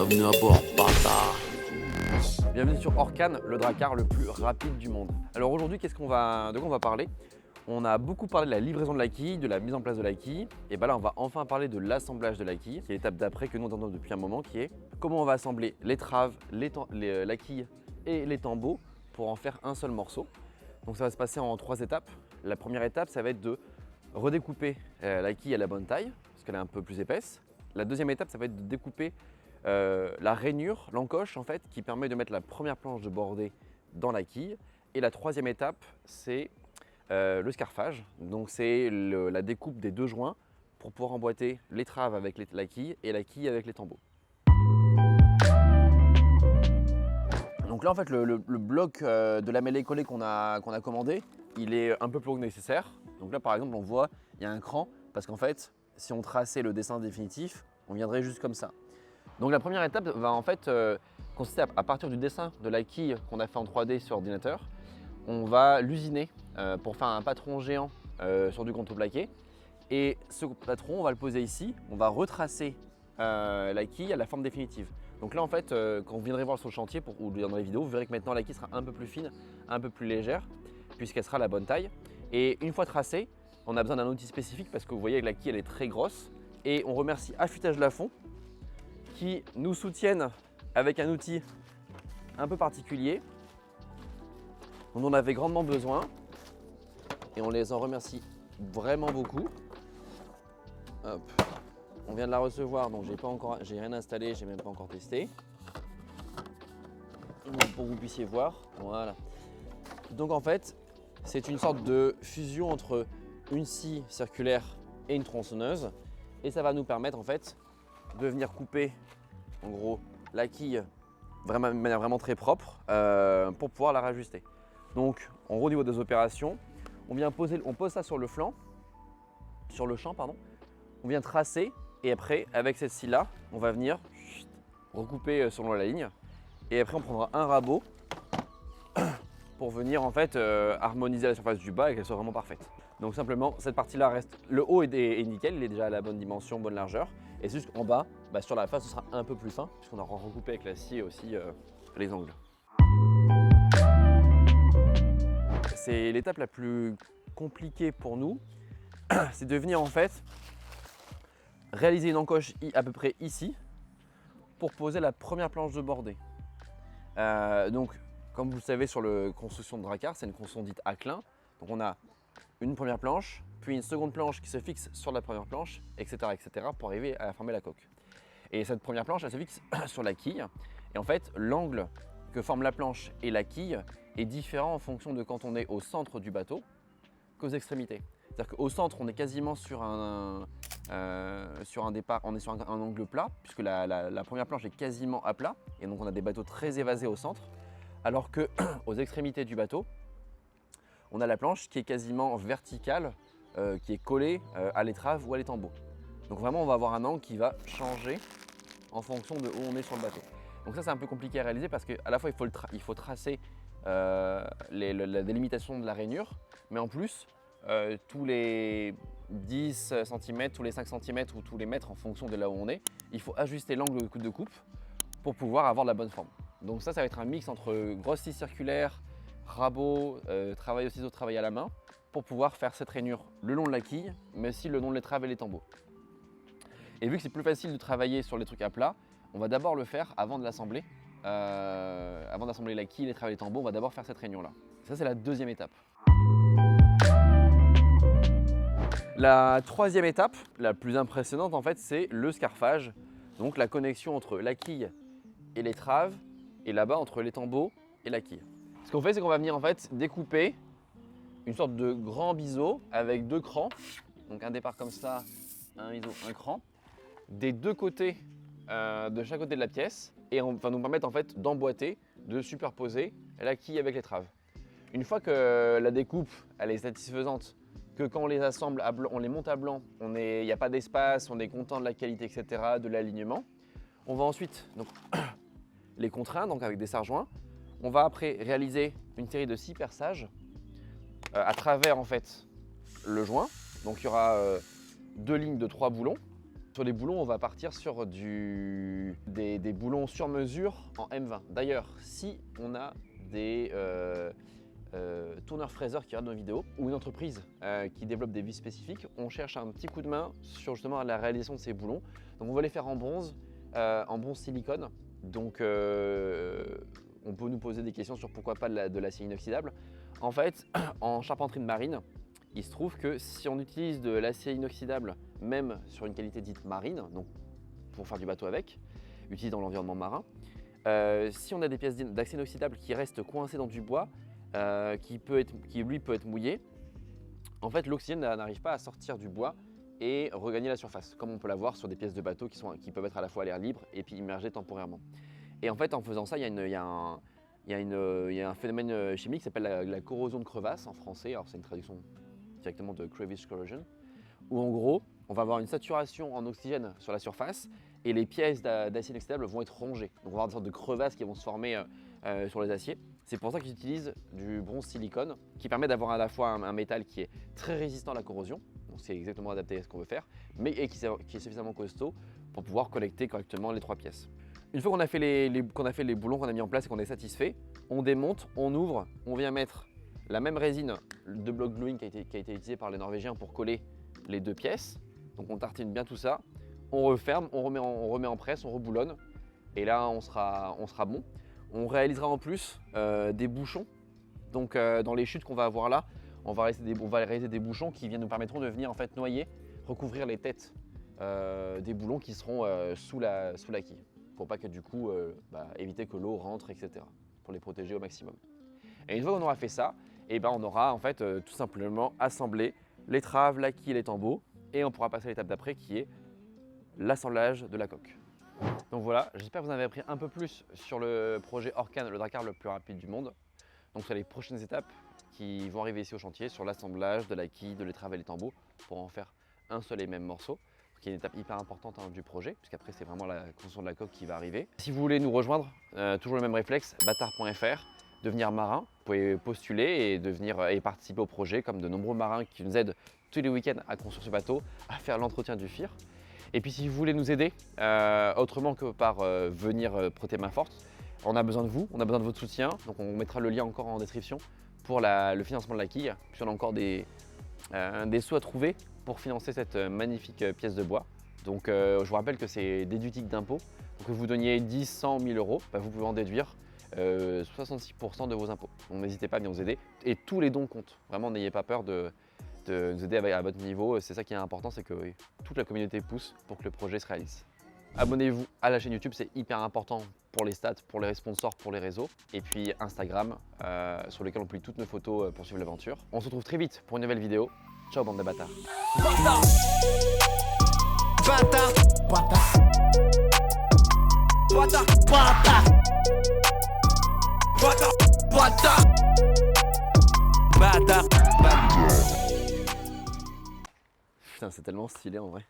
Bienvenue à bord, bâtard. Bienvenue sur Orkan, le dracar le plus rapide du monde. Alors aujourd'hui, de quoi on va parler? On a beaucoup parlé de la livraison de la quille, de la mise en place de la quille. Et bah là, on va enfin parler de l'assemblage de la quille, qui est l'étape d'après que nous attendons depuis un moment, qui est comment on va assembler les traves, la quille et les tambours pour en faire un seul morceau. Donc ça va se passer en 3 étapes. La première étape, ça va être de redécouper la quille à la bonne taille, parce qu'elle est un peu plus épaisse. La deuxième étape, ça va être de découper la rainure, l'encoche en fait, qui permet de mettre la première planche de bordée dans la quille. Et la troisième étape, c'est le scarfage. Donc c'est la découpe des 2 joints pour pouvoir emboîter les traves avec la quille et la quille avec les tambours. Donc là en fait le bloc de la mêlée collée qu'on a commandé, il est un peu plus long que nécessaire. Donc là par exemple on voit il y a un cran parce qu'en fait si on traçait le dessin définitif, on viendrait juste comme ça. Donc la première étape va en fait consister à partir du dessin de la quille qu'on a fait en 3D sur ordinateur, on va l'usiner pour faire un patron géant sur du contreplaqué. Et ce patron, on va le poser ici, on va retracer la quille à la forme définitive. Donc là en fait, quand vous viendrez voir sur le chantier ou dans les vidéos, vous verrez que maintenant la quille sera un peu plus fine, un peu plus légère, puisqu'elle sera à la bonne taille. Et une fois tracée, on a besoin d'un outil spécifique parce que vous voyez que la quille elle est très grosse. Et on remercie Affûtage Lafond qui nous soutiennent avec un outil un peu particulier dont on avait grandement besoin et on les en remercie vraiment beaucoup. Hop. On vient de la recevoir donc j'ai rien installé, j'ai même pas encore testé. Donc, pour que vous puissiez voir, voilà. Donc en fait c'est une sorte de fusion entre une scie circulaire et une tronçonneuse et ça va nous permettre en fait de venir couper en gros la quille de manière vraiment très propre pour pouvoir la rajuster. Donc en gros au niveau des opérations, on pose ça sur le champ, on vient tracer et après avec cette scie là, on va venir recouper selon la ligne et après on prendra un rabot pour venir en fait harmoniser la surface du bas et qu'elle soit vraiment parfaite. Donc simplement cette partie là reste, le haut est nickel, il est déjà à la bonne dimension, bonne largeur. Et c'est juste qu'en bas, sur la face, ce sera un peu plus fin, puisqu'on aura recoupé avec la scie aussi les angles. C'est l'étape la plus compliquée pour nous, c'est de venir en fait réaliser une encoche à peu près ici pour poser la première planche de bordée. Donc, comme vous le savez sur la construction de dracar, c'est une construction dite à clin. Donc on a une première planche, puis une seconde planche qui se fixe sur la première planche, etc. pour arriver à former la coque. Et cette première planche, elle se fixe sur la quille. Et en fait, l'angle que forme la planche et la quille est différent en fonction de quand on est au centre du bateau qu'aux extrémités. C'est-à-dire qu'au centre, on est quasiment sur un départ, on est sur un angle plat, puisque la première planche est quasiment à plat. Et donc on a des bateaux très évasés au centre. Alors qu'aux extrémités du bateau, on a la planche qui est quasiment verticale, qui est collée à l'étrave ou à l'étambot. Donc vraiment, on va avoir un angle qui va changer en fonction de où on est sur le bateau. Donc ça, c'est un peu compliqué à réaliser parce qu'à la fois, il faut tracer la délimitation de la rainure, mais en plus, tous les 10 cm, tous les 5 cm ou tous les mètres en fonction de là où on est, il faut ajuster l'angle de coupe pour pouvoir avoir la bonne forme. Donc ça va être un mix entre grosse scie circulaire, rabot, travail au ciseau, travail à la main, pour pouvoir faire cette rainure le long de la quille, mais aussi le long de l'étrave et les tambours. Et vu que c'est plus facile de travailler sur les trucs à plat, on va d'abord le faire avant de l'assembler. Avant d'assembler la quille, l'étrave et les tambours, on va d'abord faire cette rainure là. Ça c'est la deuxième étape. La troisième étape, la plus impressionnante en fait, c'est le scarfage. Donc la connexion entre la quille et l'étrave et là-bas entre les tambours et la quille. Ce qu'on fait, c'est qu'on va venir en fait découper une sorte de grand biseau avec 2 crans. Donc un départ comme ça, un biseau, un cran, des 2 côtés de chaque côté de la pièce et on va nous permettre en fait d'emboîter, de superposer la quille avec l'étrave. Une fois que la découpe elle est satisfaisante, que quand on les assemble, on les monte à blanc, il n'y a pas d'espace, on est content de la qualité, etc., de l'alignement, on va ensuite donc, les contraindre donc avec des serre-joints. On va après réaliser une série de 6 perçages à travers en fait le joint. Donc il y aura 2 lignes de 3 boulons Sur les boulons, on va partir sur des boulons sur mesure en M20. D'ailleurs, si on a des tourneurs fraiseurs qui regardent nos vidéos ou une entreprise qui développe des vis spécifiques, on cherche un petit coup de main sur justement la réalisation de ces boulons. Donc on va les faire en bronze silicone. Donc on peut nous poser des questions sur pourquoi pas de l'acier inoxydable. En fait, en charpenterie de marine, il se trouve que si on utilise de l'acier inoxydable, même sur une qualité dite marine, donc pour faire du bateau avec, utilisé dans l'environnement marin, si on a des pièces d'acier inoxydable qui restent coincées dans du bois, qui lui peut être mouillé, en fait l'oxygène n'arrive pas à sortir du bois et regagner la surface, comme on peut l'avoir sur des pièces de bateau qui peuvent être à la fois à l'air libre et puis immergées temporairement. Et en fait, en faisant ça, il y a un phénomène chimique qui s'appelle la corrosion de crevasse en français. Alors c'est une traduction directement de crevice corrosion, où en gros, on va avoir une saturation en oxygène sur la surface et les pièces d'acier inoxydable vont être rongées. Donc on va avoir des sortes de crevasses qui vont se former sur les aciers. C'est pour ça qu'ils utilisent du bronze silicone qui permet d'avoir à la fois un métal qui est très résistant à la corrosion, donc c'est exactement adapté à ce qu'on veut faire, mais qui est suffisamment costaud pour pouvoir connecter correctement les 3 pièces. Une fois qu'on a fait les boulons qu'on a mis en place et qu'on est satisfait, on démonte, on ouvre, on vient mettre la même résine de block gluing qui a été utilisée par les Norvégiens pour coller les 2 pièces. Donc on tartine bien tout ça, on referme, on remet en presse, on reboulonne et là on sera bon. On réalisera en plus des bouchons. Donc dans les chutes qu'on va avoir là, on va réaliser des bouchons qui nous permettront de venir en fait noyer, recouvrir les têtes des boulons qui seront sous la quille, pour pas que du coup éviter que l'eau rentre, etc. Pour les protéger au maximum. Et une fois qu'on aura fait ça, on aura en fait tout simplement assemblé les traves, la quille et les tambours, et on pourra passer à l'étape d'après qui est l'assemblage de la coque. Donc voilà, j'espère que vous en avez appris un peu plus sur le projet Orkan, le drakkar le plus rapide du monde. Donc sur les prochaines étapes qui vont arriver ici au chantier, sur l'assemblage de la quille, de l'étrave et les tambours, pour en faire un seul et même morceau, qui est une étape hyper importante du projet, puisqu'après c'est vraiment la construction de la coque qui va arriver. Si vous voulez nous rejoindre, toujours le même réflexe, bâtard.fr, devenir marin, vous pouvez postuler et participer au projet comme de nombreux marins qui nous aident tous les week-ends à construire ce bateau, à faire l'entretien du FIR. Et puis si vous voulez nous aider, autrement que par venir prêter main forte, on a besoin de vous, on a besoin de votre soutien. Donc on mettra le lien encore en description pour le financement de la quille. Puis on a encore des sous à trouver pour financer cette magnifique pièce de bois. Donc je vous rappelle que c'est déductible d'impôts. Donc que vous donniez 10, 100, 1000 euros, vous pouvez en déduire 66% de vos impôts. Donc n'hésitez pas à bien nous aider. Et tous les dons comptent. Vraiment, n'ayez pas peur de nous aider à votre niveau. C'est ça qui est important, c'est que toute la communauté pousse pour que le projet se réalise. Abonnez-vous à la chaîne YouTube, c'est hyper important pour les stats, pour les sponsors, pour les réseaux. Et puis Instagram, sur lequel on publie toutes nos photos pour suivre l'aventure. On se retrouve très vite pour une nouvelle vidéo. Ciao bande de bâtards. Bâtard. Bâtard. Bâtard. Bâtard. Bâtard. Bâtard. Bâtard. Putain, c'est tellement stylé en vrai.